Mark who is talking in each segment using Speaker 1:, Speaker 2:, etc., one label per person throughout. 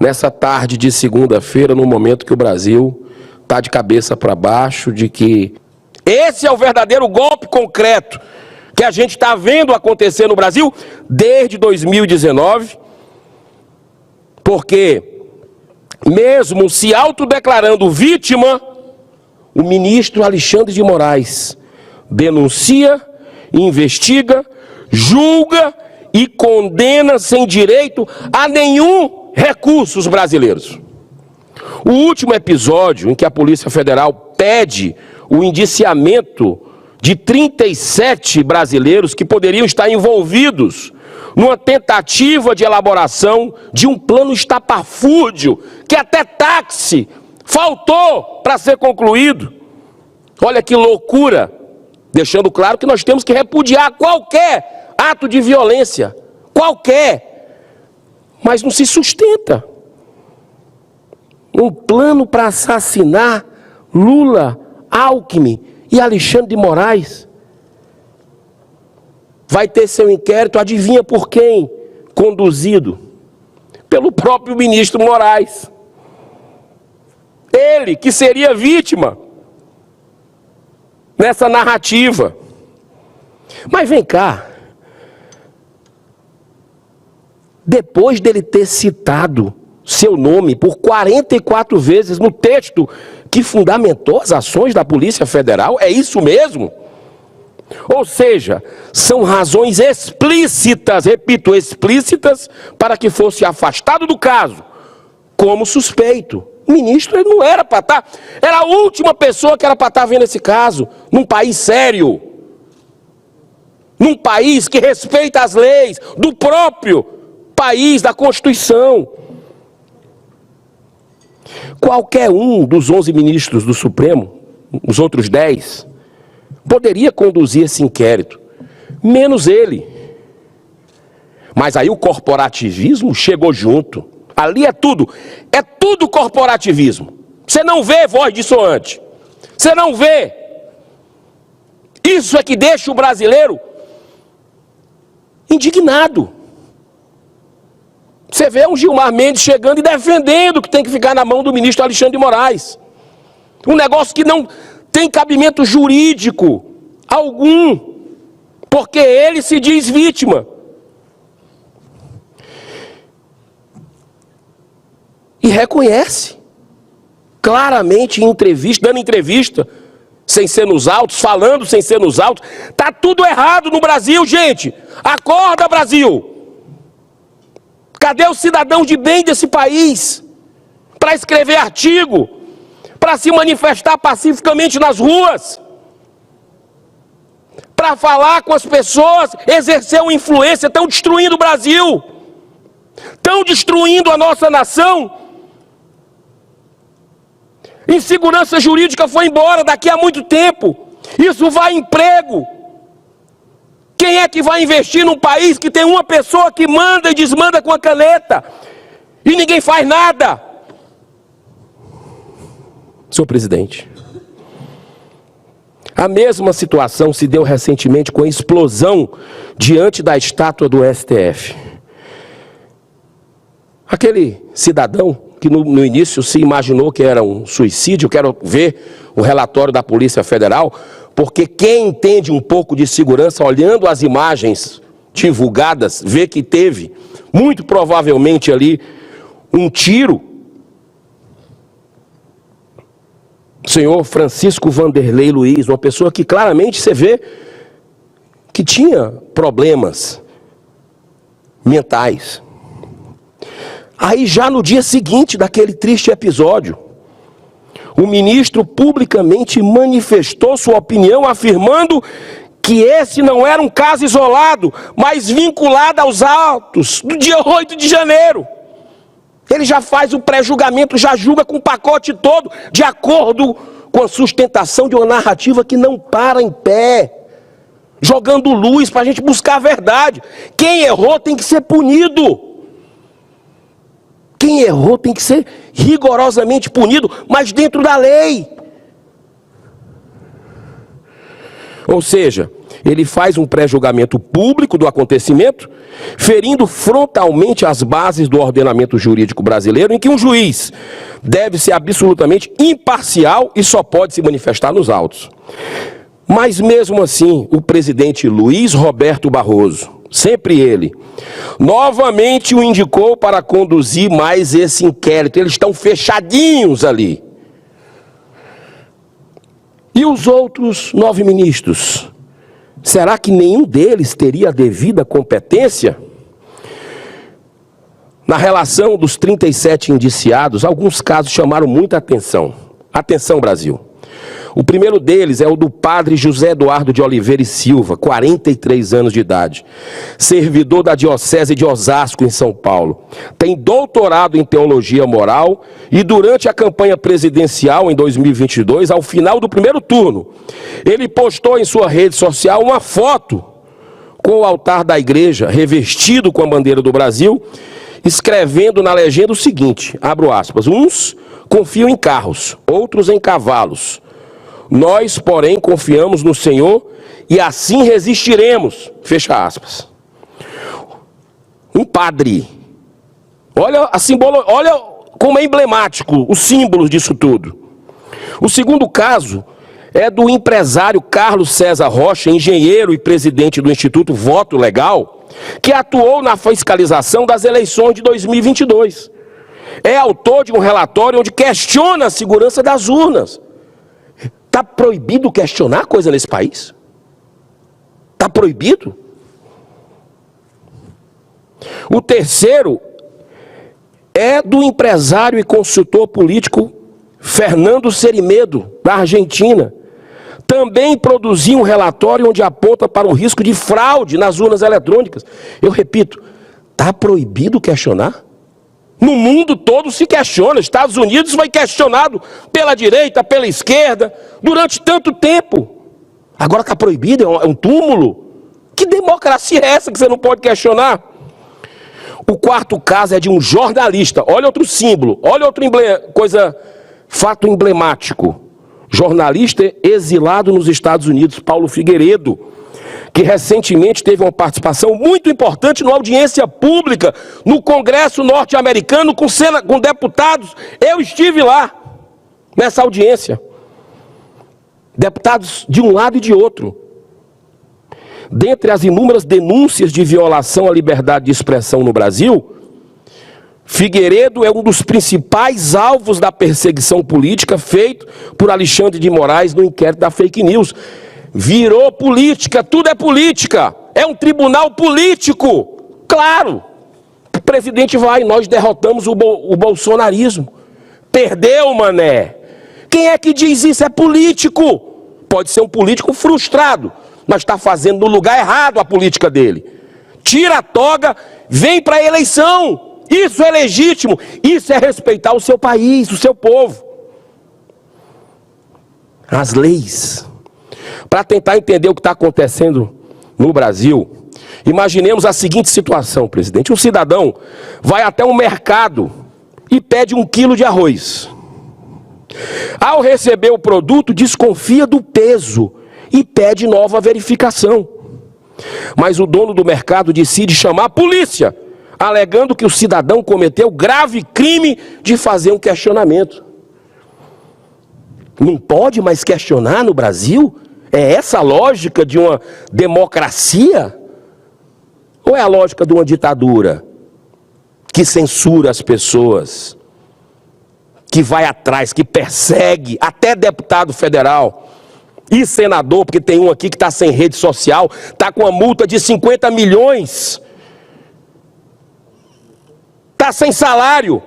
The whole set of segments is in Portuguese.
Speaker 1: nessa tarde de segunda-feira, no momento que o Brasil está de cabeça para baixo, de que esse é o verdadeiro golpe concreto que a gente está vendo acontecer no Brasil desde 2019, porque, mesmo se autodeclarando vítima, o ministro Alexandre de Moraes denuncia, investiga, julga e condena sem direito a nenhum recurso os brasileiros. O último episódio em que a Polícia Federal pede o indiciamento de 37 brasileiros que poderiam estar envolvidos numa tentativa de elaboração de um plano estapafúrdio, que até táxi faltou para ser concluído. Olha que loucura, deixando claro que nós temos que repudiar qualquer ato de violência, qualquer, mas não se sustenta. Um plano para assassinar Lula, Alckmin e Alexandre de Moraes. Vai ter seu inquérito, adivinha por quem? Conduzido pelo próprio ministro Moraes. Ele que seria vítima nessa narrativa. Mas vem cá, depois dele ter citado seu nome por 44 vezes no texto que fundamentou as ações da Polícia Federal, é isso mesmo? Ou seja, são razões explícitas, repito, explícitas, para que fosse afastado do caso, como suspeito. O ministro ele não era para estar, era a última pessoa que era para estar vendo esse caso, num país sério, num país que respeita as leis do próprio país, da Constituição. Qualquer um dos 11 ministros do Supremo, os outros 10, poderia conduzir esse inquérito, menos ele. Mas aí o corporativismo chegou junto. Ali é tudo corporativismo. Você não vê voz dissonante. Você não vê. Isso é que deixa o brasileiro indignado. Você vê um Gilmar Mendes chegando e defendendo que tem que ficar na mão do ministro Alexandre de Moraes. Um negócio que não tem cabimento jurídico algum, porque ele se diz vítima. E reconhece claramente em entrevista, dando entrevista, sem ser nos autos, falando sem ser nos autos. Está tudo errado no Brasil, gente. Acorda, Brasil. Cadê o cidadão de bem desse país? Para escrever artigo, para se manifestar pacificamente nas ruas, para falar com as pessoas, exercer uma influência. Estão destruindo o Brasil, estão destruindo a nossa nação. Insegurança jurídica foi embora daqui a muito tempo. Isso vai emprego. Quem é que vai investir num país que tem uma pessoa que manda e desmanda com a caneta e ninguém faz nada? Senhor presidente, a mesma situação se deu recentemente com a explosão diante da estátua do STF. Aquele cidadão que no início se imaginou que era um suicídio, quero ver o relatório da Polícia Federal, porque quem entende um pouco de segurança, olhando as imagens divulgadas, vê que teve, muito provavelmente ali, um tiro. O senhor Francisco Vanderlei Luiz, uma pessoa que claramente você vê que tinha problemas mentais. Aí já no dia seguinte daquele triste episódio, o ministro publicamente manifestou sua opinião afirmando que esse não era um caso isolado, mas vinculado aos atos do dia 8 de janeiro. Ele já faz o pré-julgamento, já julga com o pacote todo, de acordo com a sustentação de uma narrativa que não para em pé, jogando luz para a gente buscar a verdade. Quem errou tem que ser punido. Quem errou tem que ser rigorosamente punido, mas dentro da lei. Ou seja, ele faz um pré-julgamento público do acontecimento, ferindo frontalmente as bases do ordenamento jurídico brasileiro, em que um juiz deve ser absolutamente imparcial e só pode se manifestar nos autos. Mas mesmo assim, o presidente Luiz Roberto Barroso, sempre ele, novamente o indicou para conduzir mais esse inquérito. Eles estão fechadinhos ali. E os outros 9 ministros? Será que nenhum deles teria a devida competência? Na relação dos 37 indiciados, alguns casos chamaram muita atenção. Atenção, Brasil. O primeiro deles é o do padre José Eduardo de Oliveira e Silva, 43 anos de idade, servidor da Diocese de Osasco, em São Paulo. Tem doutorado em teologia moral e durante a campanha presidencial em 2022, ao final do primeiro turno, ele postou em sua rede social uma foto com o altar da igreja revestido com a bandeira do Brasil, escrevendo na legenda o seguinte, abro aspas, uns confiam em carros, outros em cavalos. Nós, porém, confiamos no Senhor e assim resistiremos. Fecha aspas. Um padre. Olha como é emblemático os símbolos disso tudo. O segundo caso é do empresário Carlos César Rocha, engenheiro e presidente do Instituto Voto Legal, que atuou na fiscalização das eleições de 2022. É autor de um relatório onde questiona a segurança das urnas. Está proibido questionar coisa nesse país? Está proibido? O terceiro é do empresário e consultor político Fernando Cerimedo, da Argentina. Também produziu um relatório onde aponta para um risco de fraude nas urnas eletrônicas. Eu repito, está proibido questionar? No mundo todo se questiona. Estados Unidos foi questionado pela direita, pela esquerda, durante tanto tempo. Agora está proibido, é um túmulo. Que democracia é essa que você não pode questionar? O quarto caso é de um jornalista. Olha outro símbolo, olha outro fato emblemático. Jornalista exilado nos Estados Unidos, Paulo Figueiredo, que recentemente teve uma participação muito importante numa audiência pública no Congresso norte-americano com deputados. Eu estive lá, nessa audiência. Deputados de um lado e de outro. Dentre as inúmeras denúncias de violação à liberdade de expressão no Brasil, Figueiredo é um dos principais alvos da perseguição política feito por Alexandre de Moraes no inquérito da fake news. Virou política, tudo é política, é um tribunal político, claro. O presidente vai, nós derrotamos o bolsonarismo. Perdeu, mané. Quem é que diz isso? É político. Pode ser um político frustrado, mas está fazendo no lugar errado a política dele. Tira a toga, vem para a eleição. Isso é legítimo, isso é respeitar o seu país, o seu povo. As leis. Para tentar entender o que está acontecendo no Brasil, imaginemos a seguinte situação, presidente. Um cidadão vai até um mercado e pede 1 quilo de arroz. Ao receber o produto, desconfia do peso e pede nova verificação. Mas o dono do mercado decide chamar a polícia, alegando que o cidadão cometeu grave crime de fazer um questionamento. Não pode mais questionar no Brasil? É essa a lógica de uma democracia? Ou é a lógica de uma ditadura que censura as pessoas, que vai atrás, que persegue até deputado federal e senador, porque tem um aqui que está sem rede social, está com uma multa de 50 milhões, está sem salário,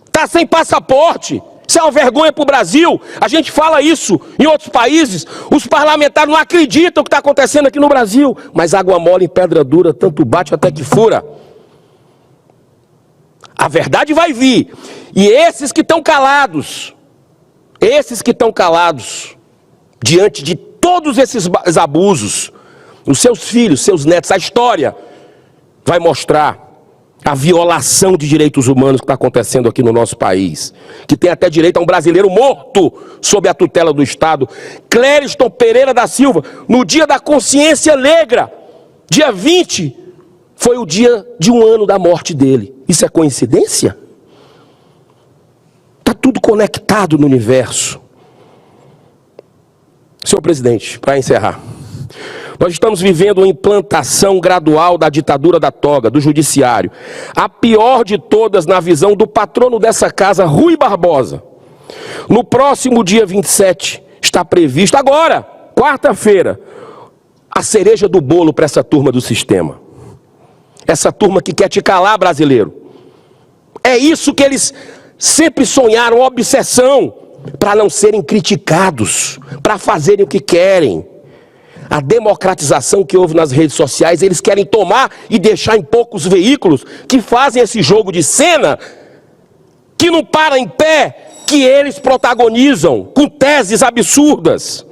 Speaker 1: está sem passaporte. Isso é uma vergonha para o Brasil. A gente fala isso em outros países. Os parlamentares não acreditam o que está acontecendo aqui no Brasil. Mas água mole em pedra dura, tanto bate até que fura. A verdade vai vir. E esses que estão calados, diante de todos esses abusos, os seus filhos, seus netos, a história vai mostrar a violação de direitos humanos que está acontecendo aqui no nosso país, que tem até direito a um brasileiro morto sob a tutela do Estado. Clériston Pereira da Silva, no dia da consciência negra, dia 20, foi o dia de 1 ano da morte dele. Isso é coincidência? Está tudo conectado no universo. Senhor presidente, para encerrar, nós estamos vivendo uma implantação gradual da ditadura da toga, do judiciário. A pior de todas na visão do patrono dessa casa, Rui Barbosa. No próximo dia 27, está previsto, agora, quarta-feira, a cereja do bolo para essa turma do sistema. Essa turma que quer te calar, brasileiro. É isso que eles sempre sonharam, obsessão, para não serem criticados, para fazerem o que querem. A democratização que houve nas redes sociais, eles querem tomar e deixar em poucos veículos que fazem esse jogo de cena, que não para em pé, que eles protagonizam com teses absurdas.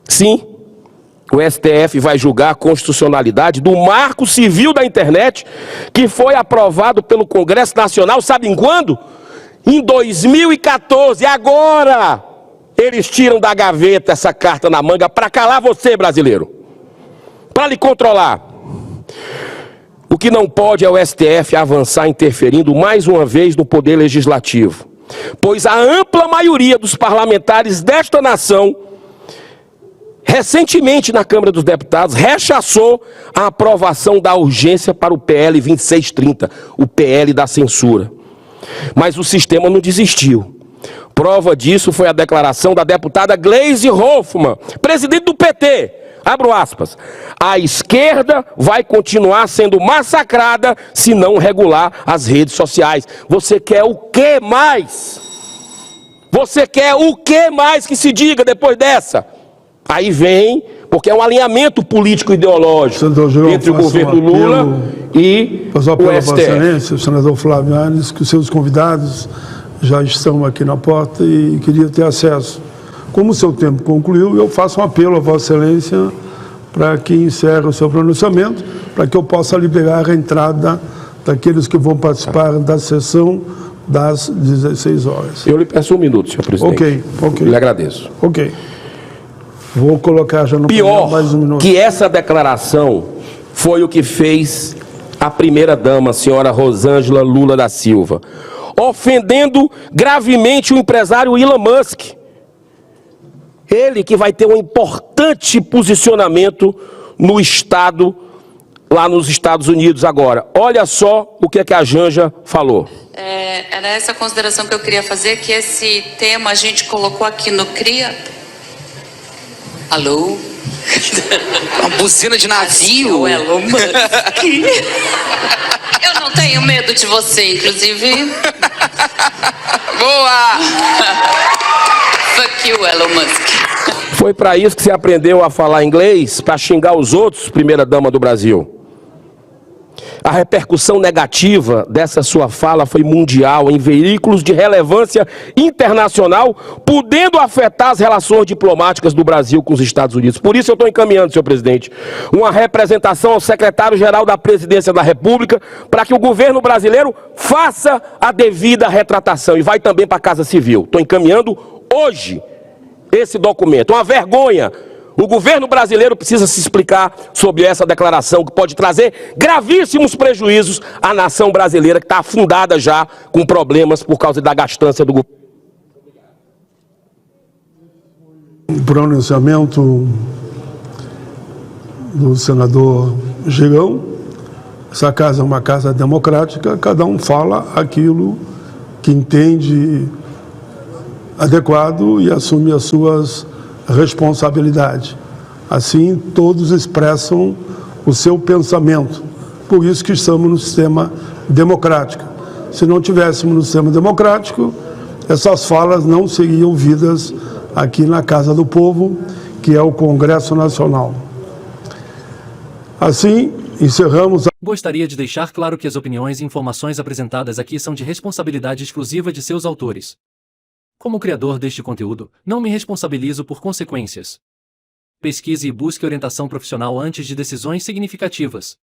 Speaker 1: Sim, o STF vai julgar a constitucionalidade do Marco Civil da Internet, que foi aprovado pelo Congresso Nacional, sabe em quando? Em 2014, agora! Eles tiram da gaveta essa carta na manga para calar você, brasileiro. Para lhe controlar. O que não pode é o STF avançar interferindo mais uma vez no poder legislativo. Pois a ampla maioria dos parlamentares desta nação, recentemente na Câmara dos Deputados, rechaçou a aprovação da urgência para o PL 2630, o PL da censura. Mas o sistema não desistiu. Prova disso foi a declaração da deputada Gleisi Hoffmann, presidente do PT. Abro aspas. A esquerda vai continuar sendo massacrada se não regular as redes sociais. Você quer o que mais? Você quer o que mais que se diga depois dessa? Aí vem, porque é um alinhamento político-ideológico entre o governo Lula e o STF.
Speaker 2: O senador Flávio Arnes, que os seus convidados já estão aqui na porta e queria ter acesso. Como o seu tempo concluiu, eu faço um apelo a Vossa Excelência para que encerre o seu pronunciamento, para que eu possa liberar a entrada daqueles que vão participar da sessão das 16 horas.
Speaker 1: Eu lhe peço 1 minuto, senhor presidente.
Speaker 2: Ok.
Speaker 1: Lhe agradeço.
Speaker 2: Ok. Vou colocar já no
Speaker 1: pior
Speaker 2: mais 1 minuto.
Speaker 1: Que essa declaração foi o que fez a primeira-dama, a senhora Rosângela Lula da Silva, ofendendo gravemente o empresário Elon Musk. Ele que vai ter um importante posicionamento no Estado, lá nos Estados Unidos agora. Olha só o que a Janja falou.
Speaker 3: Era essa consideração que eu queria fazer, que esse tema a gente colocou aqui no CRIA. Alô?
Speaker 4: Uma buzina de navio.
Speaker 3: O Elon Musk. Eu não tenho medo de você, inclusive.
Speaker 4: Boa!
Speaker 3: Fuck you, Elon Musk.
Speaker 1: Foi para isso que você aprendeu a falar inglês? Para xingar os outros, primeira-dama do Brasil? A repercussão negativa dessa sua fala foi mundial, em veículos de relevância internacional, podendo afetar as relações diplomáticas do Brasil com os Estados Unidos. Por isso eu estou encaminhando, senhor presidente, uma representação ao secretário-geral da Presidência da República, para que o governo brasileiro faça a devida retratação e vai também para a Casa Civil. Estou encaminhando hoje esse documento. Uma vergonha. O governo brasileiro precisa se explicar sobre essa declaração que pode trazer gravíssimos prejuízos à nação brasileira, que está afundada já com problemas por causa da gastança do governo.
Speaker 2: O pronunciamento do senador Girão. Essa casa é uma casa democrática, cada um fala aquilo que entende adequado e assume as suas responsabilidade. Assim, todos expressam o seu pensamento. Por isso que estamos no sistema democrático. Se não tivéssemos no sistema democrático, essas falas não seriam ouvidas aqui na Casa do Povo, que é o Congresso Nacional. Assim, encerramos.
Speaker 5: Gostaria de deixar claro que as opiniões e informações apresentadas aqui são de responsabilidade exclusiva de seus autores. Como criador deste conteúdo, não me responsabilizo por consequências. Pesquise e busque orientação profissional antes de decisões significativas.